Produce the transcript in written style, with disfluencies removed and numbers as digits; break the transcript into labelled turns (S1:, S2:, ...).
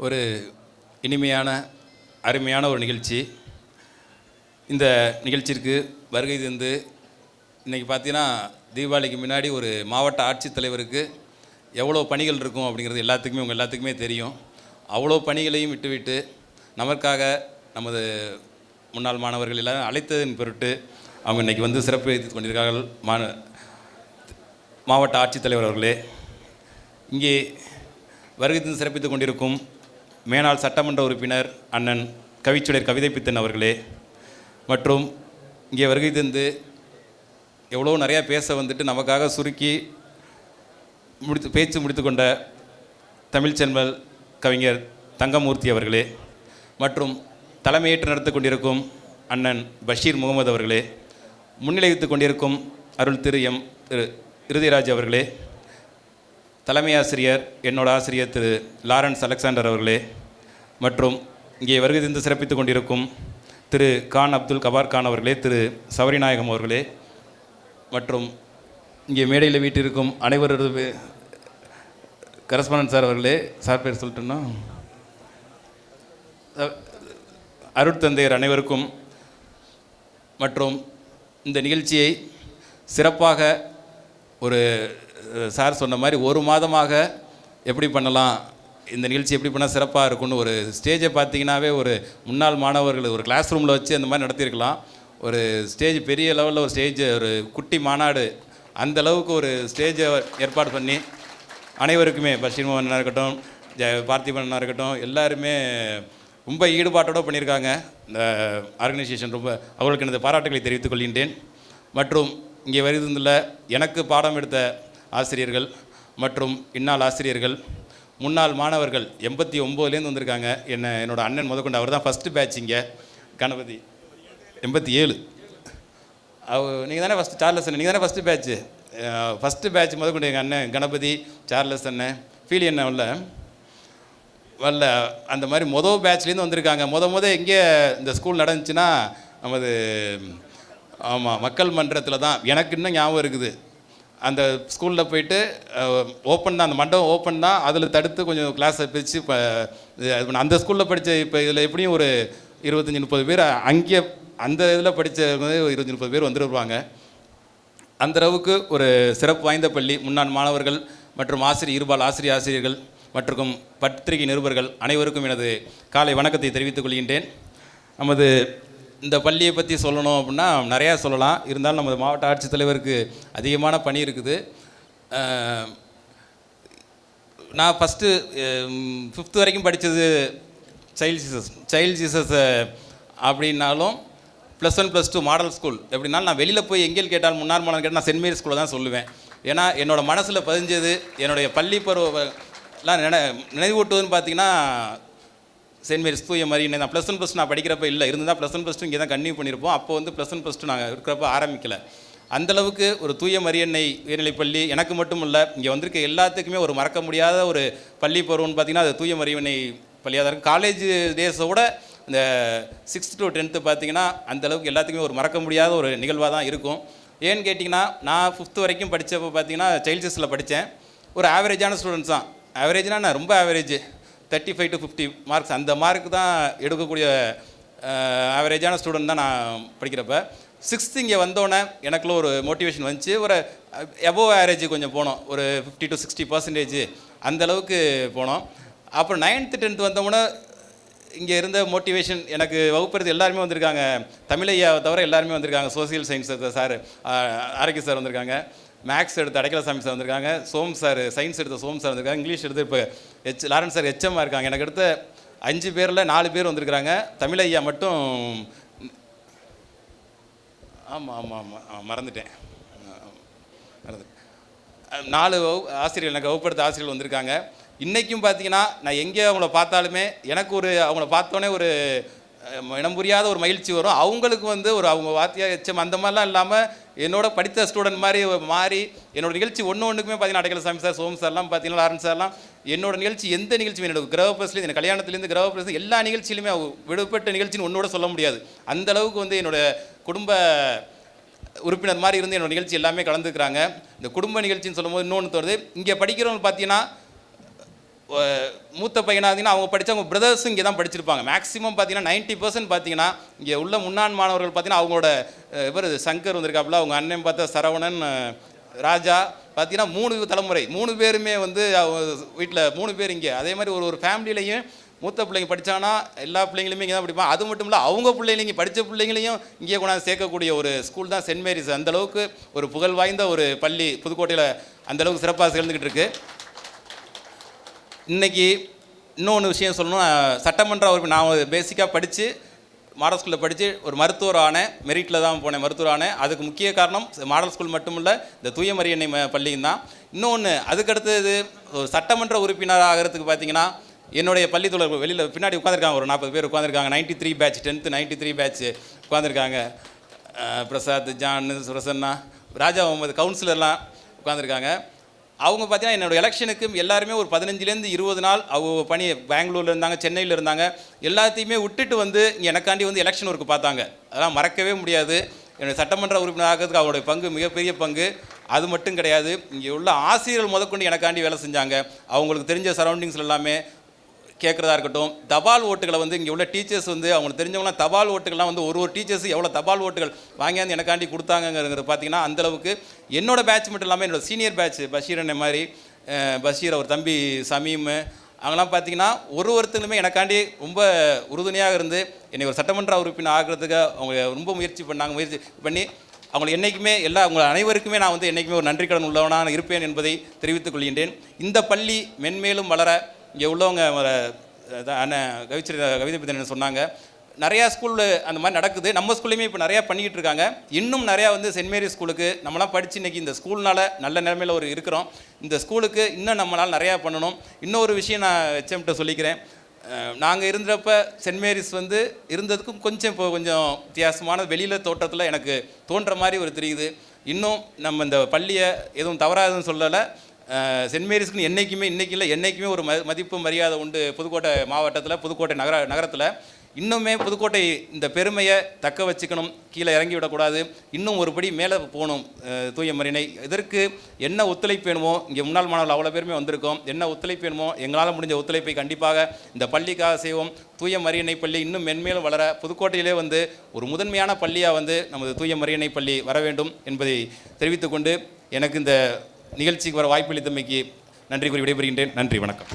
S1: ஒரு இனிமையான அருமையான ஒரு நிகழ்ச்சி. இந்த நிகழ்ச்சிக்கு வருகை தந்து இன்றைக்கி பார்த்தீங்கன்னா தீபாவளிக்கு முன்னாடி ஒரு மாவட்ட ஆட்சித்தலைவருக்கு எவ்வளோ பணிகள் இருக்கும் அப்படிங்கிறது எல்லாத்துக்குமே உங்கள் எல்லாத்துக்குமே தெரியும். அவ்வளோ பணிகளையும் விட்டுவிட்டு நமக்காக நமது முன்னாள் மாணவர்கள் எல்லாம் அழைத்ததன் பொருட்டு அவங்க இன்றைக்கி வந்து சிறப்பு வைத்து கொண்டிருக்கார்கள். மாவட்ட ஆட்சித்தலைவர் அவர்களே, இங்கே வருகை தந்து சிறப்பித்துக் கொண்டிருக்கும் மேனாள் சட்டமன்ற உறுப்பினர் அண்ணன் கவிச்சுடர் கவிதைப்பித்தன் அவர்களே, மற்றும் இங்கே வருகை தந்து எவ்வளோ நிறையா பேச வந்துட்டு நமக்காக சுருக்கி பேச்சு முடித்து கொண்ட தமிழ்ச்செல்வல் கவிஞர் தங்கமூர்த்தி அவர்களே, மற்றும் தலைமையேற்று நடத்தி கொண்டிருக்கும் அண்ணன் பஷீர் முகமது அவர்களே, முன்னிலை வைத்துக் கொண்டிருக்கும் அருள் திரு இருதயராஜ் அவர்களே, தலைமை ஆசிரியர் என்னோட ஆசிரியர் திரு லாரன்ஸ் அலெக்சாண்டர் அவர்களே, மற்றும் இங்கே வருகை தந்து சிறப்பித்துக் கொண்டிருக்கும் திரு கான் அப்துல் கபார் கான் அவர்களே, திரு சவரிநாயகம் அவர்களே, மற்றும் இங்கே மேடையில் வீட்டிருக்கும் அனைவரது கரஸ்பாண்டன்ட் சார் அவர்களே, சார் பேர் சொல்லிட்டோன்னா அருட்தந்தையர் அனைவருக்கும், மற்றும் இந்த நிகழ்ச்சியை சிறப்பாக ஒரு சார் சொன்ன மாதிரி ஒரு மாதமாக எப்படி பண்ணலாம், இந்த நிகழ்ச்சி எப்படி பண்ணால் சிறப்பாக இருக்கும்னு ஒரு ஸ்டேஜை பார்த்தீங்கன்னாவே ஒரு முன்னாள் மாணவர்கள் ஒரு கிளாஸ் ரூமில் வச்சு அந்த மாதிரி நடத்தியிருக்கலாம். ஒரு ஸ்டேஜ் பெரிய லெவலில் ஒரு ஸ்டேஜ், ஒரு குட்டி மாநாடு அந்த அளவுக்கு ஒரு ஸ்டேஜை ஏற்பாடு பண்ணி அனைவருக்குமே பஷீர் மோகனாக இருக்கட்டும், பார்த்திபனாக இருக்கட்டும், எல்லாருமே ரொம்ப ஈடுபாட்டோடு பண்ணியிருக்காங்க. இந்த ஆர்கனைசேஷன் ரொம்ப அவர்களுக்கு எனது பாராட்டுகளை தெரிவித்துக் கொள்கின்றேன். மற்றும் இங்கே வருகின்ற எனக்கு பாடம் எடுத்த ஆசிரியர்கள் மற்றும் இந்நாள் ஆசிரியர்கள், முன்னாள் மாணவர்கள் 89லேருந்து வந்திருக்காங்க. என்னோட அண்ணன் முதற்கொண்டு அவர் தான் ஃபஸ்ட்டு பேட்ச். இங்கே கணபதி 87, நீங்கள் தானே ஃபஸ்ட்டு சார்லஸ் அண்ணன், நீங்கள் தானே ஃபஸ்ட்டு பேட்ச் முதற்கொண்டு எங்கள் அண்ணன் கணபதி, சார்லஸ் அண்ணன், ஃபீலி அண்ணன் வரல அந்த மாதிரி மொதல் பேட்ச்லேருந்து வந்திருக்காங்க. எங்கே இந்த ஸ்கூல் நடந்துச்சுன்னா நமது மக்கள் மன்றத்தில் தான். எனக்கு இன்னும் ஞாபகம் இருக்குது, அந்த ஸ்கூலில் போயிட்டு ஓப்பன் தான், அந்த மண்டபம் ஓப்பன் தான், அதில் தடுத்து கொஞ்சம் கிளாஸை பிரித்து இப்போ அந்த ஸ்கூலில் படித்த இப்போ இதில் எப்படியும் ஒரு 25-30 பேர் அங்கே அந்த இதில் படித்த 25-30 பேர் வந்துருவாங்க. அந்த அளவுக்கு ஒரு சிறப்பு வாய்ந்த பள்ளி. முன்னாள் மாணவர்கள் மற்றும் இருபால் ஆசிரியர்கள் மற்றும் பத்திரிகை நிருபர்கள் அனைவருக்கும் எனது காலை வணக்கத்தை தெரிவித்துக் கொள்கின்றேன். நமது இந்த பள்ளியை பற்றி சொல்லணும் அப்படின்னா நிறையா சொல்லலாம். இருந்தாலும் நமது மாவட்ட ஆட்சித்தலைவருக்கு அதிகமான பணி இருக்குது. நான் ஃபஸ்ட்டு 5th வரைக்கும் படித்தது சைல்ட் ஜீசஸ் அப்படின்னாலும் +1 +2 மாடல் ஸ்கூல். எப்படின்னாலும் நான் வெளியில் போய் எங்கே கேட்டால் முன்னாள் மாணவன் கேட்டால் நான் சென்ட் மேரி ஸ்கூலில் தான் சொல்லுவேன். ஏன்னா என்னோடய மனசில் பதிஞ்சது என்னுடைய பள்ளி பருவெல்லாம் நினைவூட்டுவதுன்னு பார்த்தீங்கன்னா சென்ட் மேரிஸ் தூய மாதிரி. நான் +1 +2 நான் படிக்கிறப்ப இருந்தால் +1 +2 இங்கே தான் கன்டினியூ பண்ணியிருப்போம். அப்போ வந்து +1 +2 நாங்கள் இருக்கிறப்ப ஆரம்பிக்கலை. அந்தளவுக்கு ஒரு தூய மரியன்னை உயர்நிலைப்பள்ளி எனக்கு மட்டும் இல்லை, இங்கே வந்திருக்க எல்லாத்துக்குமே ஒரு மறக்க முடியாத ஒரு பள்ளி பருவம்னு பார்த்திங்கன்னா அது தூய மரியன்னை பள்ளியாக தான் இருக்கும். காலேஜ் டேஸோட இந்த 6th to 10th பார்த்திங்கன்னா அந்தளவுக்கு எல்லாத்துக்குமே ஒரு மறக்க முடியாத ஒரு நிகழ்வாக தான் இருக்கும். ஏன்னு கேட்டிங்கன்னா நான் 5th வரைக்கும் படித்தப்போ பார்த்திங்கன்னா சைல்ட் ஜீசஸில் படித்தேன். ஒரு ஆவரேஜான ஸ்டூடெண்ட்ஸ் தான். ஆவரேஜ்னால் நான் ரொம்ப ஆவரேஜ், 35 to 50 மார்க்ஸ் அந்த மார்க் தான் எடுக்கக்கூடிய ஆவரேஜான ஸ்டூடெண்ட் தான் நான் படிக்கிறப்ப. 6th இங்கே வந்தோடனே எனக்குள்ள ஒரு மோட்டிவேஷன் வந்துச்சு. ஒரு எபோவ் ஆவரேஜ் கொஞ்சம் போனோம், ஒரு 50 to 60% அந்தளவுக்கு போனோம். அப்புறம் 9th 10th வந்தோடனே இங்கே இருந்த மோட்டிவேஷன் எனக்கு வகுப்புறது எல்லாருமே வந்திருக்காங்க. தமிழையாவை தவிர எல்லாருமே வந்திருக்காங்க. சோசியல் சயின்ஸ் எடுத்த சார் ஆரோக்கிய சார் வந்திருக்காங்க, மேக்ஸ் எடுத்த அடைக்கலசாமி சார் வந்திருக்காங்க, சோம் சார் சயின்ஸ் எடுத்த சோம் சார் வந்திருக்காங்க, இங்கிலீஷ் எடுத்து இப்போ லாரன்ஸ் சார் HM இருக்காங்க. எனக்கு எடுத்த 5 பேரில் 4 பேர் வந்திருக்கிறாங்க. தமிழையா மட்டும் மறந்துட்டேன் 4 ஆசிரியர்கள் எனக்கு வகுப்படுத்த ஆசிரியர்கள் வந்திருக்காங்க. இன்றைக்கும் பார்த்தீங்கன்னா நான் எங்கே அவங்கள பார்த்தாலுமே எனக்கு அவங்கள பார்த்தோன்னே ஒரு இனம் புரியாத ஒரு மகிழ்ச்சி வரும். அவங்களுக்கு வந்து அவங்க வாத்தியார் HM அந்த மாதிரிலாம் இல்லாமல் என்னோட படித்த ஸ்டூடெண்ட் மாதிரி மாறி என்னோடய நிகழ்ச்சி ஒன்றுக்குமே பார்த்தீங்கன்னா அடைக்கலசாமி சார், சோம் சார்லாம் பார்த்தீங்கன்னா லாரன்ஸ் சார்லாம் என்னோட நிகழ்ச்சி எந்த நிகழ்ச்சியும் என்னோட கிரகப்பிரஸ்லேருந்து என் கல்யாணத்துலேருந்து கிரகப்பிரஸ்லேருந்து எல்லா நிகழ்ச்சியிலுமே விடுபட்ட நிகழ்ச்சின்னு ஒன்றோட சொல்ல முடியாது. அந்தளவுக்கு வந்து என்னோடய குடும்ப உறுப்பினர் மாதிரி இருந்து என்னோட நிகழ்ச்சி எல்லாமே கலந்துக்கிறாங்க. இந்த குடும்ப நிகழ்ச்சின்னு சொல்லும்போது இன்னொன்று தோணுது. இங்கே படிக்கிறவங்க பார்த்தீங்கன்னா மூத்த பையனாக இருந்தீங்கன்னா அவங்க படித்த அவங்க பிரதர்ஸும் இங்கே தான் படிச்சிருப்பாங்க. மேக்ஸிமம் பார்த்தீங்கன்னா 90% பார்த்தீங்கன்னா இங்கே உள்ள முன்னாள் மாணவர்கள் பார்த்தீங்கன்னா அவங்களோட இவர் சங்கர் வந்திருக்காப்புல, அவங்க அண்ணன் பார்த்தா சரவணன், ராஜா பார்த்தீங்கன்னா 3 தலைமுறை 3 பேருமே வந்து வீட்டில் 3 பேர் இங்கே. அதே மாதிரி ஒரு ஃபேமிலியிலையும் மூத்த பிள்ளைங்க படித்தாங்கன்னா எல்லா பிள்ளைங்களுமே இங்கே தான் படிப்பாங்க. அது மட்டும் இல்லை அவங்க பிள்ளைங்க இங்கே படித்த பிள்ளைங்களையும் இங்கே கொண்டாந்து சேர்க்கக்கூடிய ஒரு ஸ்கூல் தான் சென்ட் மேரிஸ். அந்தளவுக்கு ஒரு புகழ் வாய்ந்த ஒரு பள்ளி புதுக்கோட்டையில் அந்தளவுக்கு சிறப்பாக சேர்ந்துக்கிட்டு இருக்குது. இன்றைக்கி இன்னொன்று விஷயம் சொல்லணும். சட்டமன்ற உறுப்பினர் நான் பேசிக்காக படித்து மாடல் ஸ்கூலில் படித்து ஒரு மருத்துவர் ஆனேன். மெரிட்டில் தான் போனேன், மருத்துவர் ஆனேன். அதுக்கு முக்கிய காரணம் மாடல் ஸ்கூல் மட்டும் இல்லை, இந்த தூய மரியன்னை பள்ளியும் தான். இன்னொன்று அதுக்கடுத்தது ஒரு சட்டமன்ற உறுப்பினர் ஆகிறதுக்கு பார்த்தீங்கன்னா என்னுடைய பள்ளித்தோழர்கள் வெளியில் பின்னாடி உட்காந்துருக்காங்க, ஒரு 40 பேர் உட்காந்துருக்காங்க. 93 பேட்ச் 10th 93 பேட்ச் உட்காந்துருக்காங்க. பிரசாத், ஜான், சுரசன்னா, ராஜா முகமது, கவுன்சிலர்லாம் உட்காந்துருக்காங்க. அவங்க பார்த்தீங்கன்னா என்னோடய எலெக்ஷனுக்கு எல்லாருமே ஒரு 15லேருந்து 20 நாள் அவங்க பணி பெங்களூரில் இருந்தாங்க, சென்னையில் இருந்தாங்க. எல்லாத்தையுமே விட்டுட்டு வந்து எனக்காண்டி வந்து எலெக்ஷன் ஒர்க்கு பார்த்தாங்க. அதெல்லாம் மறக்கவே முடியாது. என்னுடைய சட்டமன்ற உறுப்பினர் ஆகிறதுக்கு அவருடைய பங்கு மிகப்பெரிய பங்கு. அது மட்டும் கிடையாது, இங்கே உள்ள ஆசிரியர்கள் முதற்கொண்டு எனக்காண்டி வேலை செஞ்சாங்க. அவங்களுக்கு தெரிஞ்ச சரௌண்டிங்ஸில் எல்லாமே கேட்குறதா இருக்கட்டும், தபால் ஓட்டுகளை வந்து இங்கே உள்ள டீச்சர்ஸ் வந்து அவங்களுக்கு தெரிஞ்சவங்களாம் தபால் ஓட்டுகள்லாம் வந்து ஒரு டீச்சர்ஸ் எவ்வளோ தபால் ஓட்டுகள் வாங்கியாந்து எனக்காண்டி கொடுத்தாங்கிறது பார்த்தீங்கன்னா அந்தளவுக்கு. என்னோடய பேட்ச் மட்டும் இல்லாமல் என்னோடய சீனியர் பேட்ச் பஷீர் அண்ணன் மாதிரி, பஷீர் அவர் தம்பி சமீம், அவங்களாம் பார்த்தீங்கன்னா ஒருத்தருமே எனக்காண்டி ரொம்ப உறுதுணையாக இருந்து என்னை ஒரு சட்டமன்ற உறுப்பினர் ஆகிறதுக்கு அவங்க ரொம்ப முயற்சி பண்ணி அவங்களுக்கு என்றைக்குமே அவங்க அனைவருக்குமே நான் வந்து என்றைக்குமே ஒரு நன்றி கடன் உள்ளவனாக இருப்பேன் என்பதை தெரிவித்துக் கொள்கின்றேன். இந்த பள்ளி மென்மேலும் வளர இங்கே உள்ளவங்க அண்ணன் கவிதை பற்றி சொன்னாங்க, நிறையா ஸ்கூலில் அந்த மாதிரி நடக்குது. நம்ம ஸ்கூல்லையுமே இப்போ நிறையா பண்ணிக்கிட்டு இருக்காங்க. இன்னும் நிறையா வந்து சென்ட் மேரிஸ் ஸ்கூலுக்கு நம்மளாம் படித்து இன்றைக்கி இந்த ஸ்கூல்னால் நல்ல நிலைமையில் இருக்கிறோம். இந்த ஸ்கூலுக்கு இன்னும் நம்மளால் நிறையா பண்ணணும். இன்னொரு விஷயம் நான் ஹெச்எம்கிட்ட சொல்லிக்கிறேன். நாங்கள் இருந்தப்ப சென்ட் மேரிஸ் வந்து இருந்ததுக்கும் கொஞ்சம் இப்போ கொஞ்சம் வித்தியாசமான வெளியில் தோற்றத்தில் எனக்கு தோன்ற மாதிரி ஒரு தெரியுது. இன்னும் நம்ம இந்த பள்ளியை எதுவும் தவறாதுன்னு சொல்லலை. சென்ட் மேரிஸ்க்குன்னு என்றைக்குமே ஒரு மதிப்பு மரியாதை உண்டு. புதுக்கோட்டை மாவட்டத்தில், புதுக்கோட்டை நகரத்தில் இன்னுமே புதுக்கோட்டை இந்த பெருமையை தக்க வச்சுக்கணும். கீழே இறங்கி விடக்கூடாது. இன்னும் ஒருபடி மேலே போகணும் தூய மரியன்னை. இதற்கு என்ன ஒத்துழைப்பு வேணுமோ, இங்கே முன்னாள் மாணவர்கள் அவ்வளோ பேருமே வந்திருக்கோம். என்ன ஒத்துழைப்பு வேணுமோ எங்களால் முடிஞ்ச ஒத்துழைப்பை கண்டிப்பாக இந்த பள்ளிக்காக செய்வோம். தூய மரியன்னை பள்ளி இன்னும் மென்மேலும் வளர புதுக்கோட்டையிலே வந்து ஒரு முதன்மையான பள்ளியாக வந்து நமது தூய மரியன்னை பள்ளி வர வேண்டும் என்பதை தெரிவித்துக்கொண்டு எனக்கு இந்த நிகழ்ச்சிக்கு வர வாய்ப்பளித்தமைக்கு நன்றி கூறி விடைபெறுகின்றேன். நன்றி, வணக்கம்.